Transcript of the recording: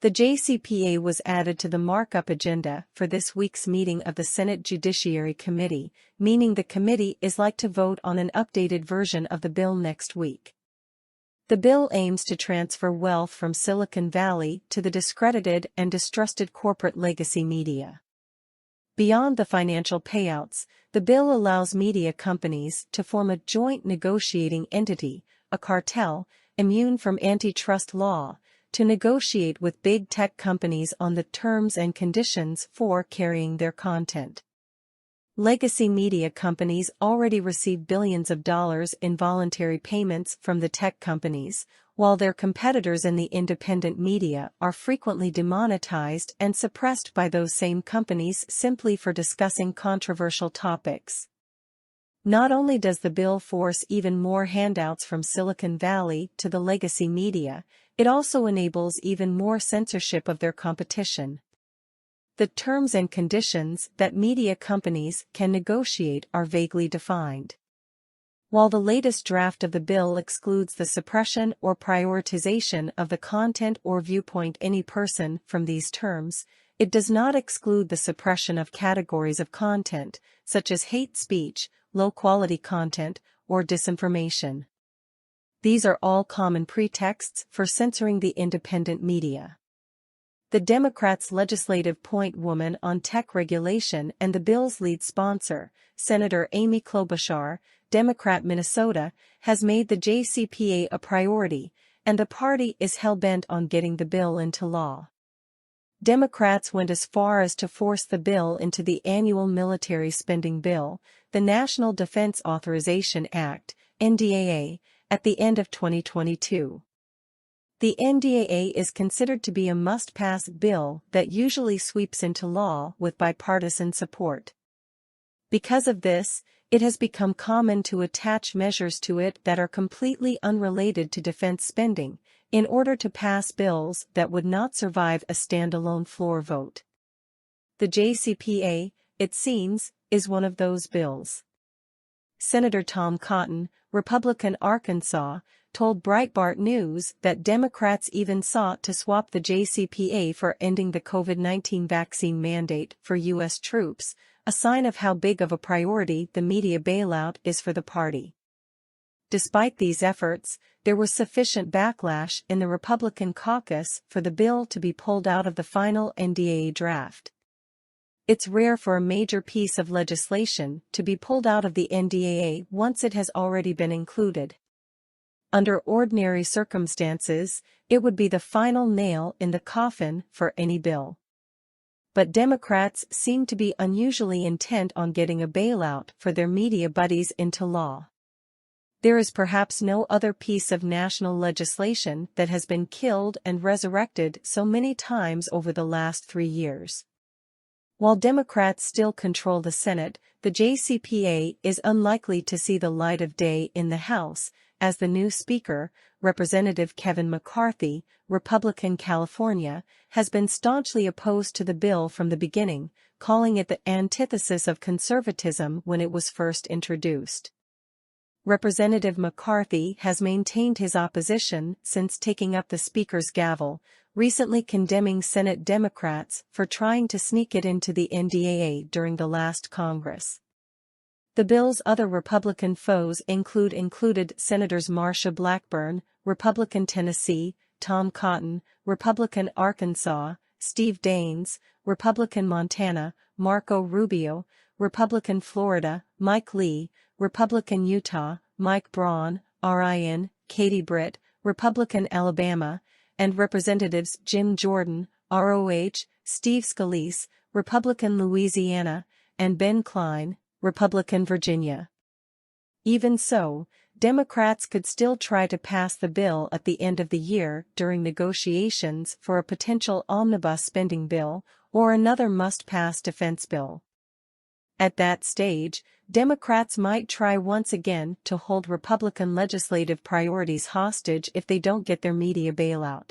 The JCPA was added to the markup agenda for this week's meeting of the Senate Judiciary Committee, meaning the committee is like to vote on an updated version of the bill next week. The bill aims to transfer wealth from Silicon Valley to the discredited and distrusted corporate legacy media. Beyond the financial payouts, the bill allows media companies to form a joint negotiating entity, a cartel, immune from antitrust law, to negotiate with big tech companies on the terms and conditions for carrying their content. Legacy media companies already receive billions of dollars in voluntary payments from the tech companies, while their competitors in the independent media are frequently demonetized and suppressed by those same companies simply for discussing controversial topics. Not only does the bill force even more handouts from Silicon Valley to the legacy media, it also enables even more censorship of their competition. The terms and conditions that media companies can negotiate are vaguely defined. While the latest draft of the bill excludes the suppression or prioritization of the content or viewpoint any person from these terms, it does not exclude the suppression of categories of content, such as hate speech, low-quality content, or disinformation. These are all common pretexts for censoring the independent media. The Democrats' legislative point woman on tech regulation and the bill's lead sponsor, Senator Amy Klobuchar, Democrat Minnesota, has made the JCPA a priority, and the party is hell-bent on getting the bill into law. Democrats went as far as to force the bill into the annual military spending bill, the National Defense Authorization Act, NDAA, at the end of 2022. The NDAA is considered to be a must-pass bill that usually sweeps into law with bipartisan support. Because of this, it has become common to attach measures to it that are completely unrelated to defense spending, in order to pass bills that would not survive a standalone floor vote. The JCPA, it seems, is one of those bills. Senator Tom Cotton, Republican Arkansas, told Breitbart News that Democrats even sought to swap the JCPA for ending the COVID-19 vaccine mandate for U.S. troops, a sign of how big of a priority the media bailout is for the party. Despite these efforts, there was sufficient backlash in the Republican caucus for the bill to be pulled out of the final NDAA draft. It's rare for a major piece of legislation to be pulled out of the NDAA once it has already been included. Under ordinary circumstances, it would be the final nail in the coffin for any bill. But Democrats seem to be unusually intent on getting a bailout for their media buddies into law. There is perhaps no other piece of national legislation that has been killed and resurrected so many times over the last 3 years. While Democrats still control the Senate, the JCPA is unlikely to see the light of day in the House, as the new Speaker, Representative Kevin McCarthy, Republican California, has been staunchly opposed to the bill from the beginning, calling it the antithesis of conservatism when it was first introduced. Representative McCarthy has maintained his opposition since taking up the Speaker's gavel, recently condemning Senate Democrats for trying to sneak it into the NDAA during the last Congress. The bill's other Republican foes included Senators Marsha Blackburn, Republican Tennessee, Tom Cotton, Republican Arkansas, Steve Daines, Republican Montana, Marco Rubio, Republican Florida, Mike Lee, Republican Utah, Mike Braun, RIN, Katie Britt, Republican Alabama, and Representatives Jim Jordan, ROH, Steve Scalise, Republican Louisiana, and Ben Cline, Republican Virginia. Even so, Democrats could still try to pass the bill at the end of the year during negotiations for a potential omnibus spending bill or another must-pass defense bill. At that stage, Democrats might try once again to hold Republican legislative priorities hostage if they don't get their media bailout.